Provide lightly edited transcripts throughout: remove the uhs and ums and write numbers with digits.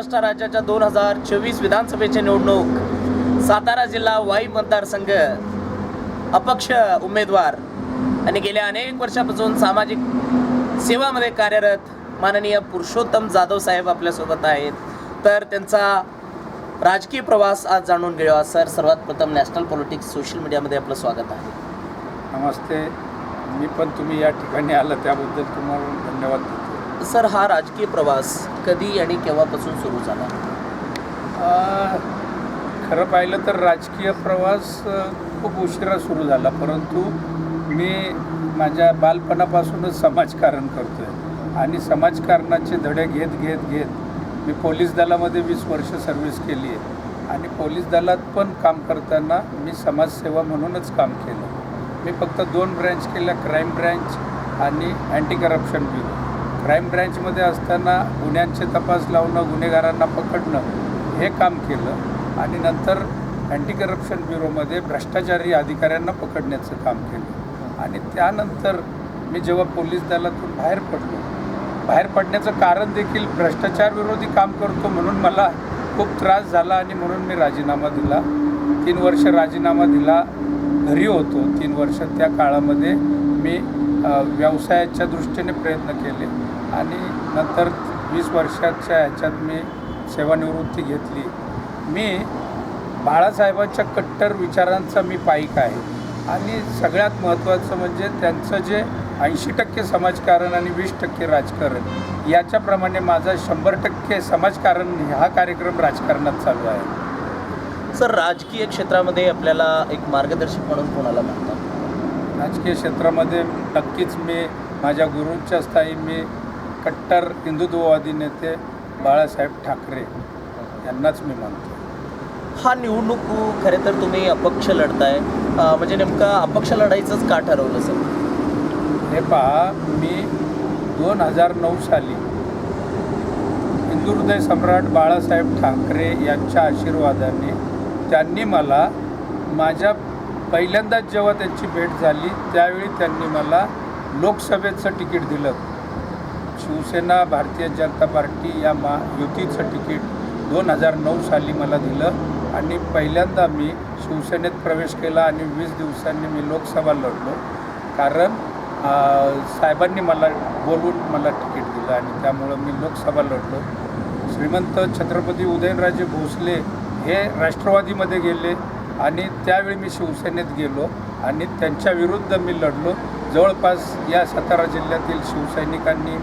महाराष्ट्र राज्याच्या 2024 विधानसभेची निवडणूक सातारा जिल्हा वाई मतदारसंघ अपक्ष उमेदवार आणि गेल्या अनेक वर्षापासून सामाजिक सेवामध्ये कार्यरत माननीय पुरुषोत्तम जाधव साहेब आपल्यासोबत आहेत. तर त्यांचा राजकीय प्रवास आज जाणून घेऊया. सर, सर्वात प्रथम नॅशनल पॉलिटिक्स सोशल मीडियामध्ये आपलं स्वागत आहे. नमस्ते. मी पण तुम्ही या ठिकाणी आलं त्याबद्दल तुम्हाला धन्यवाद देतो. सर, हा राजकीय प्रवास कधी आणि केव्हापासून सुरू झाला? खरं पाहिलं तर राजकीय प्रवास खूप उशिरा सुरू झाला, परंतु मी माझ्या बालपणापासूनच समाजकारण करतो आहे आणि समाजकारणाचे धडे घेत घेत घेत मी पोलीस दलामध्ये 20 वर्ष सर्व्हिस केली आहे आणि पोलीस दलात पण काम करताना मी समाजसेवा म्हणूनच काम केलं. मी फक्त 2 ब्रँच केल्या, क्राईम ब्रँच आणि अँटी करप्शन ब्युरो. क्राईम ब्रँचमध्ये असताना गुन्ह्यांचे तपास लावणं, गुन्हेगारांना पकडणं हे काम केलं आणि नंतर अँटी करप्शन ब्युरोमध्ये भ्रष्टाचारी अधिकाऱ्यांना पकडण्याचं काम केलं. आणि त्यानंतर मी जेव्हा पोलीस दलातून बाहेर पडण्याचं कारण देखील भ्रष्टाचार विरोधी काम करतो म्हणून मला खूप त्रास झाला आणि म्हणून मी राजीनामा दिला. 3 वर्ष राजीनामा दिला. घरी होतो 3 वर्ष. त्या काळामध्ये मी व्यवसायाच्या दृष्टीने प्रयत्न केले आणि नंतर 20 वर्षाच्या ह्याच्यात मी सेवानिवृत्ती घेतली. मी बाळासाहेबांच्या कट्टर विचारांचा मी पाईक आहे आणि सगळ्यात महत्त्वाचं म्हणजे त्यांचं जे 80% समाजकारण आणि 20% राजकारण याच्याप्रमाणे माझा 100% समाजकारण हा कार्यक्रम राजकारणात चालू आहे. सर, राजकीय क्षेत्रामध्ये आपल्याला एक मार्गदर्शक म्हणून कोणाला म्हणतात? राजकीय क्षेत्रामध्ये नक्कीच मी माझ्या गुरूंच्या स्थायी मी कट्टर हिंदुत्ववादी नेते बाळासाहेब ठाकरे यांनाच मी मानतो. हा निवडणूक खरे तर तुम्ही अपक्ष लढताय, म्हणजे नेमका अपक्ष लढायचंच का ठरवलं सर? हे पहा, मी 2009 साली हिंदू हृदय सम्राट बाळासाहेब ठाकरे यांच्या आशीर्वादाने त्यांनी मला माझ्या पहिल्यांदाच जेव्हा त्यांची भेट झाली त्यावेळी त्यांनी मला लोकसभेचं तिकीट दिलं. शिवसेना भारतीय जनता पार्टी या युतीचं तिकीट 2009 साली मला दिलं आणि पहिल्यांदा मी शिवसेनेत प्रवेश केला आणि 20 दिवसांनी मी लोकसभा लढलो. कारण साहेबांनी मला बोलून मला तिकीट दिलं आणि त्यामुळं मी लोकसभा लढलो. श्रीमंत छत्रपती उदयनराजे भोसले हे राष्ट्रवादीमध्ये गेले आणि त्यावेळी मी शिवसेनेत गेलो आणि त्यांच्या विरुद्ध मी लढलो. जवळपास या सातारा जिल्ह्यातील शिवसैनिकांनी,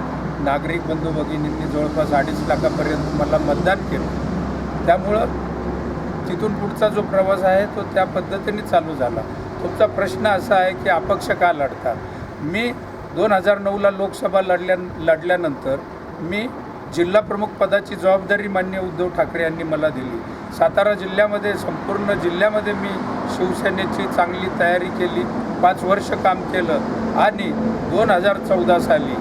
नागरिक बंधू भगिनींनी जवळपास 2.5 लाखापर्यंत मला मतदान केलं. त्यामुळं तिथून पुढचा जो प्रवास आहे तो त्या पद्धतीने चालू झाला. तुमचा प्रश्न असा आहे की अपक्ष का लढतात? मी 2009ला लोकसभा लढल्यानंतर मी जिल्हा प्रमुख पदाची जबाबदारी माननीय उद्धव ठाकरे यांनी मला दिली. सातारा जिल्ह्यामध्ये, संपूर्ण जिल्ह्यामध्ये मी शिवसेनेची चांगली तयारी केली. 5 वर्ष काम केलं आणि 2014 साली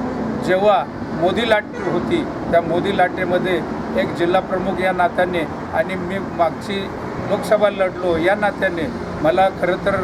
जेव्हा मोदी लाट होती त्या मोदी लाटेमध्ये एक जिल्हा प्रमुख या नात्याने आणि मी मागची लोकसभा लढलो या नात्याने मला खरं तर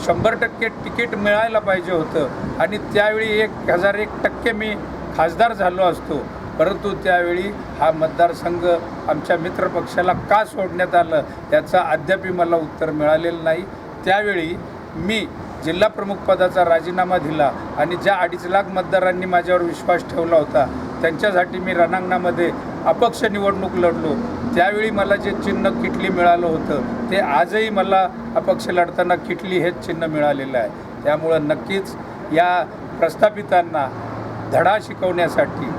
100% तिकीट मिळायला पाहिजे होतं आणि त्यावेळी 1001% मी खासदार झालो असतो. परंतु त्यावेळी हा मतदारसंघ आमच्या मित्रपक्षाला का सोडण्यात आलं याचा अद्यापही मला उत्तर मिळालेलं नाही. त्यावेळी मी जिल्हा प्रमुख पदाचा राजीनामा दिला आणि ज्या 2.5 लाख मतदारांनी माझ्यावर विश्वास ठेवला होता त्यांच्यासाठी मी रणांगणामध्ये अपक्ष निवडणूक लढलो. त्यावेळी मला जे चिन्ह किटली मिळालं होतं ते आजही मला अपक्ष लढताना किटली हेच चिन्ह मिळालेलं आहे. त्यामुळं नक्कीच या प्रस्थापितांना धडा शिकवण्यासाठी,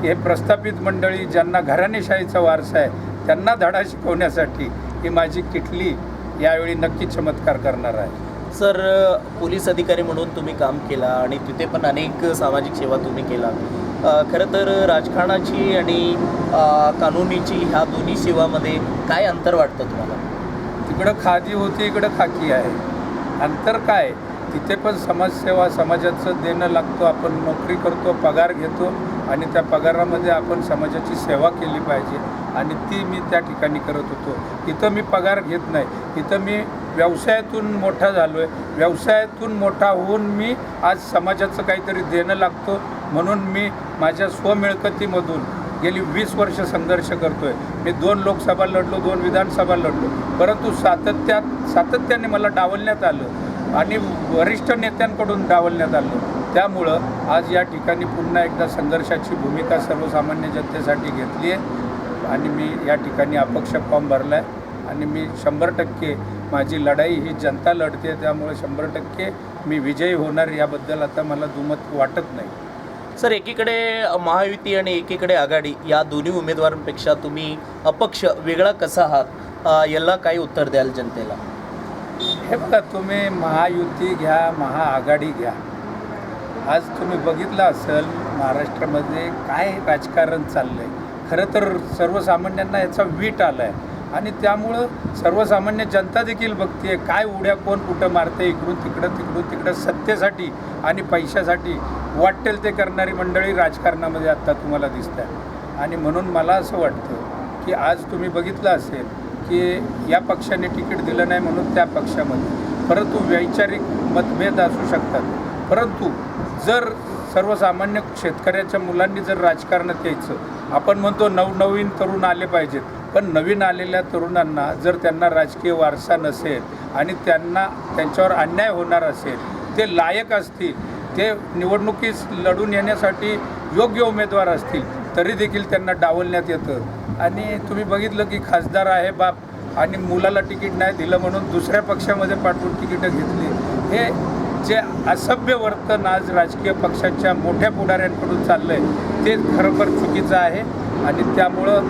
हे प्रस्थापित मंडळी ज्यांना घराणेशाहीचा वारसा आहे त्यांना धडा शिकवण्यासाठी ही माझी किटली यावेळी नक्की चमत्कार करणार आहे. सर, पोलीस अधिकारी म्हणून तुम्ही काम केला आणि तिथे पण अनेक सामाजिक सेवा तुम्ही केला. खरं तर राजकारणाची आणि कानुनीची ह्या दोन्ही सेवामध्ये काय अंतर वाटतं तुम्हाला? तिकडं खादी होती, इकडं खाकी आहे. अंतर काय? तिथे पण समाजसेवा, समाजाचं देणं लागतो. आपण नोकरी करतो, पगार घेतो आणि त्या पगारामध्ये आपण समाजाची सेवा केली पाहिजे आणि ती मी त्या ठिकाणी करत होतो. इथं मी पगार घेत नाही. इथं मी व्यवसायातून मोठा झालो आहे. व्यवसायातून मोठा होऊन मी आज समाजाचं काहीतरी देणं लागतो म्हणून मी माझ्या स्वमिळकतीमधून गेली 20 वर्ष संघर्ष करतोय. मी 2 लोकसभा लढलो, 2 विधानसभा लढलो, परंतु सातत्याने मला डावलण्यात आलं आणि वरिष्ठ नेत्यांकडून डावलण्यात आलं. त्यामुळं आज या ठिकाणी पुन्हा एकदा संघर्षाची भूमिका सर्वसामान्य जनतेसाठी घेतली आहे आणि मी या ठिकाणी अपक्ष फॉर्म भरला आहे आणि मी 100% माझी लढाई ही जनता लढते, त्यामुळे 100% मी विजयी होणार याबद्दल आता मला दुमत वाटत नाही. सर, एकीकडे महायुती आणि एकीकडे आघाडी या दोन्ही उमेदवारांपेक्षा तुम्ही अपक्ष वेगळा कसा आहात, याला काय उत्तर द्याल जनतेला? हे बघा, तुम्ही महायुती घ्या, महाआघाडी घ्या, आज तुम्ही बघितलं असेल महाराष्ट्रामध्ये काय राजकारण चाललं आहे. खरं तर सर्वसामान्यांना याचा वीट आला आहे आणि त्यामुळं सर्वसामान्य जनता देखील बघते काय उड्या कोण कुठं मारते, इकडून तिकडं सत्तेसाठी आणि पैशासाठी वाटेल ते करणारी मंडळी राजकारणामध्ये आत्ता तुम्हाला दिसत आहे. आणि म्हणून मला असं वाटतं की आज तुम्ही बघितलं असेल की या पक्षाने तिकीट दिलं नाही म्हणून त्या पक्षामध्ये, परंतु वैचारिक मतभेद असू शकतात, परंतु जर सर्वसामान्य शेतकऱ्याच्या मुलांनी जर राजकारणात यायचं, आपण म्हणतो नवनवीन तरुण आले पाहिजेत, पण नवीन आलेल्या तरुणांना जर त्यांना राजकीय वारसा नसेल आणि त्यांच्यावर अन्याय होणार असेल, ते लायक असतील, ते निवडणुकीस लढून येण्यासाठी योग्य उमेदवार असतील, तरी देखील त्यांना डावलण्यात येतं. आणि तुम्ही बघितलं की खासदार आहे बाप आणि मुलाला तिकीट नाही दिलं म्हणून दुसऱ्या पक्षामध्ये पाठवून तिकीटं घेतली. हे जे असभ्य वर्तन आज राजकीय पक्षाच्या मोठ्या पुढाऱ्यांकडून चाललं आहे ते खरोखर चुकीचं आहे. आणि त्यामुळं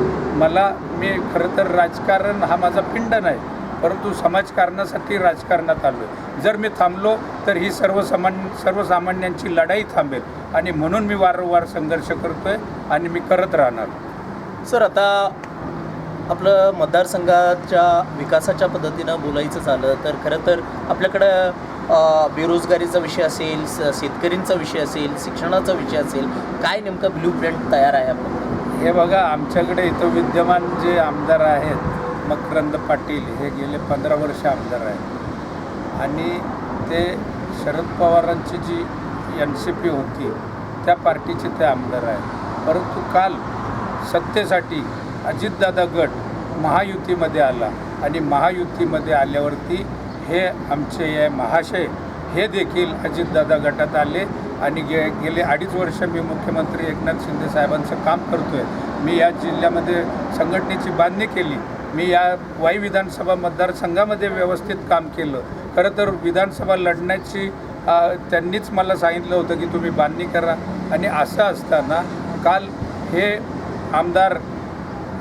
मी खरं तर राजकारण हा माझा पिंड नाही, परंतु समाजकारणासाठी राजकारणात आलो आहे. जर मी थांबलो तर ही सर्वसामान्यांची लढाई थांबेल आणि म्हणून मी वारंवार संघर्ष करतो आहे आणि मी करत राहणार. सर, आता आपलं मतदारसंघाच्या विकासाच्या पद्धतीनं बोलायचं झालं तर खरं तर आपल्याकडं बेरोजगारीचा विषय असेल, शेतकऱ्यांचा विषय असेल, शिक्षणाचा विषय असेल, काय नेमकं ब्ल्यू प्रिंट तयार आहे आपल्याकडे? हे बघा, आमच्याकडे इथं विद्यमान जे आमदार आहेत मकरंद पाटील, हे गेले 15 वर्ष आमदार आहेत आणि ते शरद पवारांची जी NCP होती त्या पार्टीचे ते आमदार आहेत. परंतु काल सत्तेसाठी अजितदादा गट महायुतीमध्ये आला आणि महायुतीमध्ये आल्यावरती हे आमचे महाशय हे देखील अजितदादा गटात आले आणि गेले 2.5 वर्ष मी मुख्यमंत्री एकनाथ शिंदे साहेबांचं काम करतो आहे. मी या जिल्ह्यामध्ये संघटनेची बांधणी केली, मी या वाई विधानसभा मतदारसंघामध्ये व्यवस्थित काम केलं. खरं तर विधानसभा लढण्याची त्यांनीच मला सांगितलं होतं की तुम्ही बांधणी करा. आणि असं असताना काल हे आमदार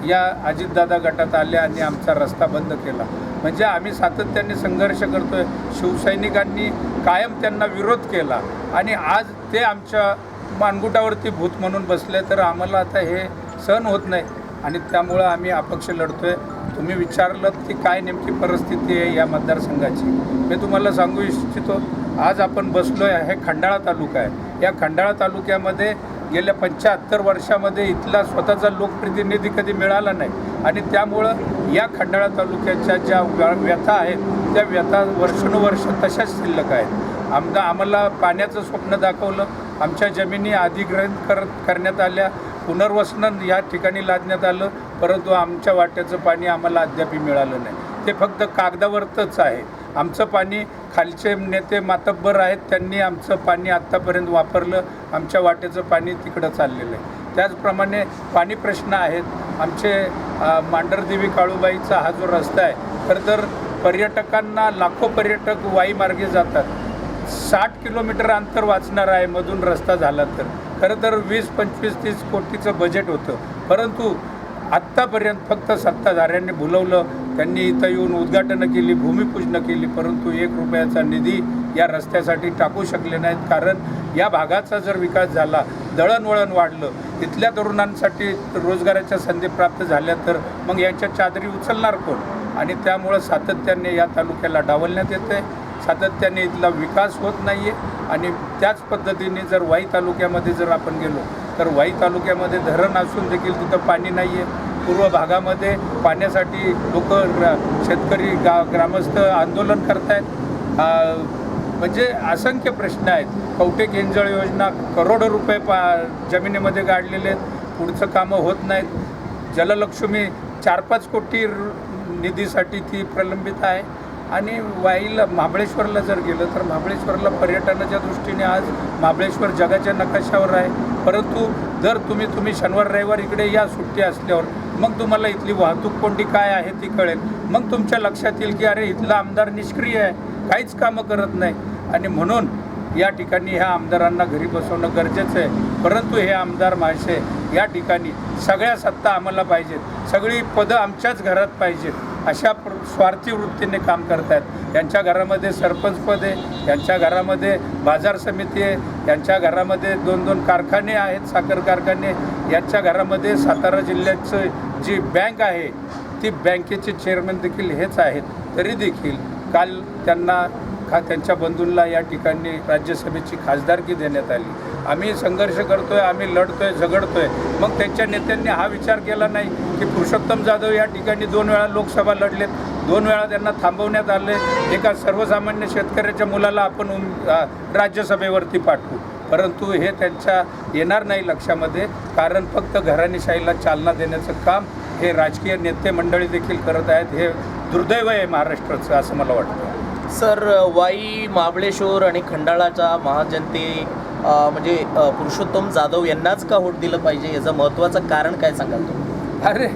या अजितदादा गटात आले आणि आमचा रस्ता बंद केला. म्हणजे आम्ही सातत्याने संघर्ष करतो आहे. शिवसैनिकांनी कायम त्यांना विरोध केला आणि आज ते आमच्या मानगुटावरती भूत म्हणून बसले, तर आम्हाला आता हे सहन होत नाही आणि त्यामुळं आम्ही अपक्ष लढतो आहे. तुम्ही विचारलं की काय नेमकी परिस्थिती आहे या मतदारसंघाची, मी तुम्हाला सांगू इच्छितो. आज आपण बसलो आहे, हे खंडाळा तालुका आहे. या खंडाळा तालुक्यामध्ये गेल्या 75 वर्षामध्ये इथला स्वतःचा लोकप्रतिनिधी कधी मिळाला नाही आणि त्यामुळं या खंडाळा तालुक्याच्या ज्या व्यथा आहेत त्या व्यथा वर्षानुवर्ष तशाच शिल्लक आहेत. आम्हाला पाण्याचं स्वप्न दाखवलं, आमच्या जमिनी अधिग्रहित करण्यात आल्या, पुनर्वसन या ठिकाणी लादण्यात आलं, परंतु आमच्या वाट्याचं पाणी आम्हाला अद्याप मिळालं नाही. ते फक्त कागदावरच आहे. आमचं पाणी खालचे नेते मातब्बर आहेत, त्यांनी आमचं पाणी आत्तापर्यंत वापरलं, आमच्या वाटेचं पाणी तिकडं चाललेलं आहे. त्याचप्रमाणे पाणी प्रश्न आहेत. आमचे मांढरदेवी काळूबाईचा हा जो रस्ता आहे, खरं तर पर्यटकांना, लाखो पर्यटक वाईमार्गे जातात. 60 किलोमीटर अंतर वाचणार आहे मधून रस्ता झाला तर. खरं तर 20, 25, 30 कोटीचं बजेट होतं, परंतु आत्तापर्यंत फक्त सत्ताधाऱ्यांनी बोलवलं, त्यांनी इथं येऊन उद्घाटनं केली, भूमिपूजनं केली, परंतु 1 रुपयाचा निधी या रस्त्यासाठी टाकू शकले नाहीत. कारण या भागाचा जर विकास झाला, दळणवळण वाढलं, इथल्या तरुणांसाठी रोजगाराच्या संधी प्राप्त झाल्या, तर मग यांच्या चादरी उचलणार कोण? आणि त्यामुळं सातत्याने या तालुक्याला डावलण्यात येते, सातत्याने इथला विकास होत नाही आहे. आणि त्याच पद्धतीने जर वाई तालुक्यामध्ये जर आपण गेलो तर वाई तालुक्यामध्ये धरण असून देखील तिथं पाणी नाही आहे. पूर्व भागामध्ये पाण्यासाठी लोक शेतकरी ग्रामस्थ आंदोलन करत आहेत. म्हणजे असंख्य प्रश्न आहेत. कवठे केंजळ योजना करोडो रुपये जमिनीमध्ये गाडलेले आहेत. पुढचं कामं होत नाहीत. जललक्ष्मी 4-5 कोटी निधीसाठी ती प्रलंबित आहे. आणि वाईला महाबळेश्वरला जर गेलं तर महाबळेश्वरला पर्यटनाच्या दृष्टीने आज महाबळेश्वर जगाच्या नकाशावर आहे. परंतु जर तुम्ही शनिवार रविवार इकडे या सुट्टी असल्यावर मग तुम्हाला इथली वाहतूक कोंडी काय आहे ती कळेल. मग तुमच्या लक्षात येईल की अरे इथला आमदार निष्क्रिय आहे, काहीच कामं करत नाही. आणि म्हणून या ठिकाणी ह्या आमदारांना घरी बसवणं गरजेचं आहे. परंतु हे आमदार महाशय या ठिकाणी सगळ्या सत्ता आम्हाला पाहिजेत, सगळी पदं आमच्याच घरात पाहिजेत, अशा स्वार्थी वृत्तीने काम करत आहेत. यांच्या घरामध्ये सरपंच पद आहे, यांच्या घरामध्ये बाजार समिती आहे, यांच्या घरामध्ये 2-2 कारखाने आहेत, साखर कारखाने. यांच्या घरामध्ये सातारा जिल्ह्याचं जी बँक आहे ती बँकेचे चेअरमन देखील हेच आहेत. तरी देखील काल त्यांना त्यांच्या बंधूंना या ठिकाणी राज्यसभेची खासदारकी देण्यात आली. आम्ही संघर्ष करतोय, आम्ही लढतोय, झगडतोय. मग त्यांच्या नेत्यांनी हा विचार केला नाही की पुरुषोत्तम जाधव या ठिकाणी 2 वेळा लोकसभा लढलेत, 2 वेळा त्यांना थांबवण्यात आले. एका सर्वसामान्य शेतकऱ्याच्या मुलाला आपण राज्यसभेवरती पाठवू. परंतु हे त्यांच्या येणार नाही लक्षामध्ये, कारण फक्त घराणेशाहीला चालना देण्याचं काम हे राजकीय नेते मंडळी देखील करत आहेत. हे दुर्दैव आहे महाराष्ट्राचं, असं मला वाटतं. सर, वाई, महाबळेश्वर आणि खंडाळाच्या महाजनते म्हणजे पुरुषोत्तम जाधव यांनाच का वोट दिलं पाहिजे, याचं महत्त्वाचं कारण काय सांगाल तुम्ही?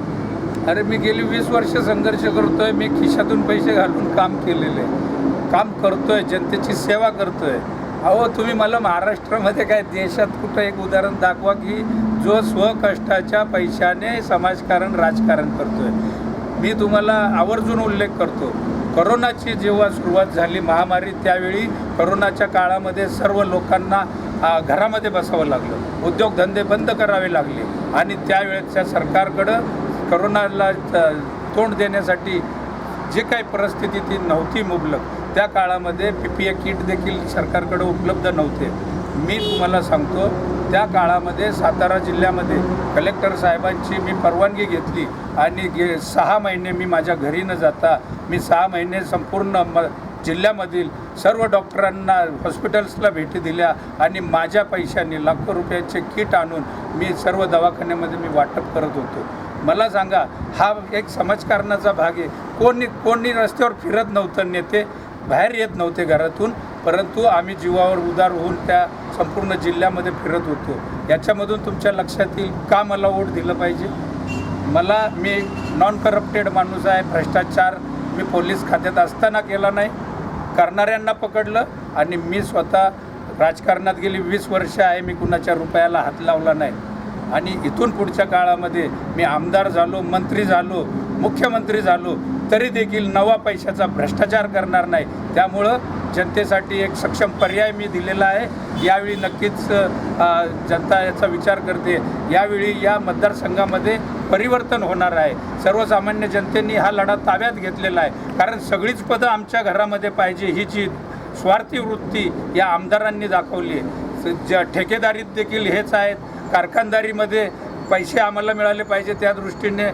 अरे मी गेली 20 वर्ष संघर्ष करतोय. मी खिशातून पैसे घालून काम केलेले, काम करतोय, जनतेची सेवा करतोय. अहो तुम्ही मला महाराष्ट्रामध्ये काय देशात कुठं एक उदाहरण दाखवा की जो स्वकष्टाच्या पैशाने समाजकारण राजकारण करतोय. मी तुम्हाला आवर्जून उल्लेख करतो, करोनाची जेव्हा सुरुवात झाली महामारी, त्यावेळी करोनाच्या काळामध्ये सर्व लोकांना घरामध्ये बसावं लागलं, उद्योगधंदे बंद करावे लागले. आणि त्यावेळेच्या सरकारकडं करोनाला तोंड देण्यासाठी जे काही परिस्थिती ती नव्हती मुबलक, त्या काळामध्ये PPE किट देखील सरकारकडे उपलब्ध नव्हते. मी तुम्हाला सांगतो, त्या काळामध्ये सातारा जिल्ह्यामध्ये कलेक्टर साहेबांची मी परवानगी घेतली आणि 6 महिने मी माझ्या घरी न जाता मी 6 महिने संपूर्ण जिल्ह्यामधील सर्व डॉक्टरांना, हॉस्पिटल्सला भेटी दिल्या आणि माझ्या पैशाने लाखो रुपयाचे किट आणून मी सर्व दवाखान्यामध्ये मी वाटप करत होतो. मला सांगा, हा एक समाजकारणाचा भाग आहे. कोणी रस्त्यावर फिरत नव्हतं, नेते बाहेर येत नव्हते घरातून, परंतु आम्ही जीवावर उदार होऊन त्या संपूर्ण जिल्ह्यामध्ये फिरत होतो. याच्यामधून तुमच्या लक्षात येईल का मला वोट दिलं पाहिजे. मी नॉन करप्टेड माणूस आहे. भ्रष्टाचार मी पोलीस खात्यात असताना केला नाही, करणाऱ्यांना पकडलं. आणि मी स्वतः राजकारणात गेली 20 वर्ष आहे, मी कुणाच्या रुपयाला हात लावला नाही. आणि इथून पुढच्या काळामध्ये मी आमदार झालो, मंत्री झालो, मुख्यमंत्री झालो, तरी देखील नवा पैशाचा भ्रष्टाचार करणार नाही. त्यामुळं जनतेसाठी एक सक्षम पर्याय मी दिलेला आहे. यावेळी नक्कीच जनता याचा विचार करते. यावेळी या मतदारसंघामध्ये परिवर्तन होणार आहे. सर्वसामान्य जनतेने हा लढा ताब्यात घेतलेला आहे, कारण सगळीच पदं आमच्या घरामध्ये पाहिजे ही जी स्वार्थी वृत्ती या आमदारांनी दाखवली आहे. ठेकेदारीत देखील हेच आहेत, कारखानदारीमध्ये पैसे आम्हाला मिळाले पाहिजे त्या दृष्टीने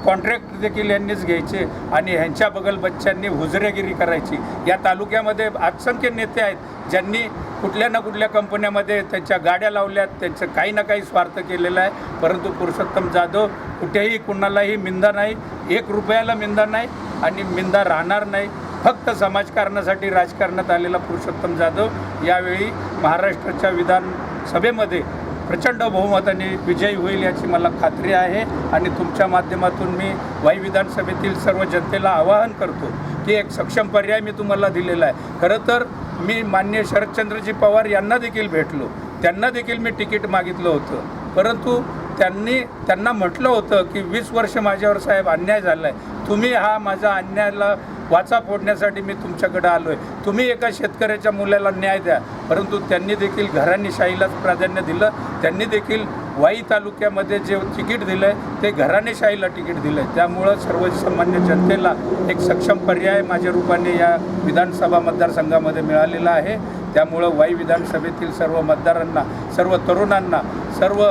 कॉन्ट्रॅक्ट देखील यांनीच घ्यायचे आणि ह्यांच्या बगल बच्च्यांनी हुजरेगिरी करायची. या तालुक्यामध्ये असंख्य नेते आहेत ज्यांनी कुठल्या ना कुठल्या कंपन्यामध्ये त्यांच्या गाड्या लावल्यात, त्यांचं काही ना काही स्वार्थ केलेला आहे. परंतु पुरुषोत्तम जाधव कुठेही कुणालाही मिंदा नाही, 1 रुपयाला मिंदा नाही आणि मिंदा राहणार नाही. फक्त समाजकारणासाठी राजकारणात आलेला पुरुषोत्तम जाधव यावेळी महाराष्ट्राच्या विधानसभेमध्ये प्रचंड बहुमताने विजयी होईल याची मला खात्री आहे. आणि तुमच्या माध्यमातून मी वाई विधानसभेतील सर्व जनतेला आवाहन करतो की एक सक्षम पर्याय मी तुम्हाला दिलेला आहे. खरं तर मी माननीय शरदचंद्रजी पवार यांना देखील भेटलो, त्यांना देखील मी तिकीट मागितलं होतं, परंतु त्यांना म्हटलं होतं की 20 वर्ष माझ्यावर साहेब अन्याय झाला आहे, तुम्ही हा माझा अन्यायाला वाचा फोडण्यासाठी मी तुमच्याकडे आलो आहे, तुम्ही एका शेतकऱ्याच्या मुलाला न्याय द्या. परंतु त्यांनी देखील घराणेशाहीलाच प्राधान्य दिलं. त्यांनी देखील वाई तालुक्यामध्ये जे तिकीट दिलं आहे ते घराणेशाहीला तिकीट दिलं आहे. त्यामुळं सर्वसामान्य जनतेला एक सक्षम पर्याय माझ्या रूपाने या विधानसभा मतदारसंघामध्ये मिळालेला आहे. त्यामुळं वाई विधानसभेतील सर्व मतदारांना, सर्व तरुणांना, सर्व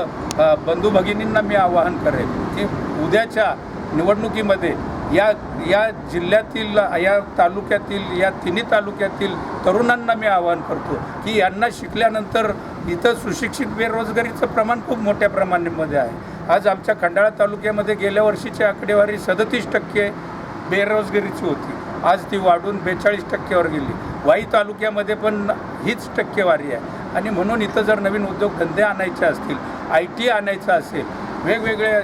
बंधू भगिनींना मी आवाहन करेन की उद्याच्या निवडणुकीमध्ये या जिल्ह्यातील, या तालुक्यातील, या तिन्ही तालुक्यातील तरुणांना मी आवाहन करतो की यांना शिकल्यानंतर इथं सुशिक्षित बेरोजगारीचं प्रमाण खूप मोठ्या प्रमाणामध्ये आहे. आज आमच्या खंडाळा तालुक्यामध्ये गेल्या वर्षीची आकडेवारी 37% बेरोजगारीची होती. आज ती वाढून 42%वर गेली. वाई तालुक्यामध्ये पण हीच टक्केवारी आहे. आणि म्हणून इथं जर नवीन उद्योगधंदे आणायचे असतील, IT आणायचं असेल, वेगवेगळे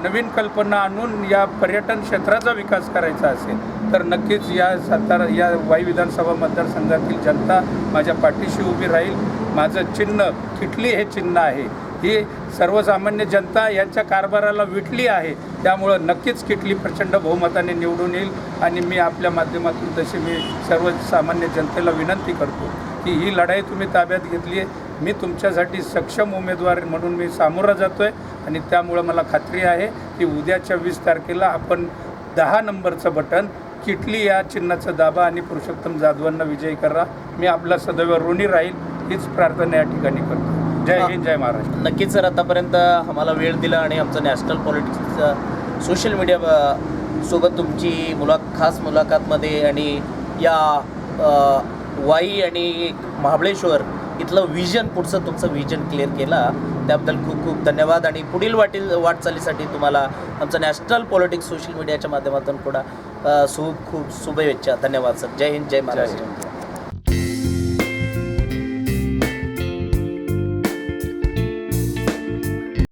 नवीन कल्पना आणून या पर्यटन क्षेत्राचा विकास करायचा असेल तर नक्कीच या वाई विधानसभा मतदारसंघातील जनता माझ्या पाठीशी उभी राहील. माझं चिन्ह किटली हे चिन्ह आहे. ही सर्वसामान्य जनता यांच्या कारभाराला विटली आहे. त्यामुळं नक्कीच किटली प्रचंड बहुमताने निवडून येईल. आणि मी आपल्या माध्यमातून तशी मी सर्वसामान्य जनतेला विनंती करतो की ही लढाई तुम्ही ताब्यात घेतली आहे. मी तुमच्यासाठी सक्षम उमेदवार म्हणून मी सामोरा जातो आहे. आणि त्यामुळं मला खात्री आहे की उद्याच्या 20 तारखेला आपण 10 नंबरचं बटन किटली या चिन्हाचं दाबा आणि पुरुषोत्तम जाधवांना विजयी करा. मी आपला सदैव ऋणी राहील हीच प्रार्थना या ठिकाणी करतो. जय हिंद, जय महाराष्ट्र. नक्कीच सर, आतापर्यंत आम्हाला वेळ दिला आणि आमचं नॅशनल पॉलिटिक्स सोशल मीडिया सोबत तुमची खास मुलाखतमध्ये आणि या वाई आणि महाबळेश्वर इथलं विजन, पुढचं तुमचं विजन क्लिअर केला त्याबद्दल खूप खूप धन्यवाद. आणि पुढील वाटचालीसाठी तुम्हाला आमचं नॅशनल पॉलिटिक्स सोशल मीडियाच्या माध्यमातून खूप शुभेच्छा. धन्यवाद सर. जय हिंद, जय महाराष्ट्र.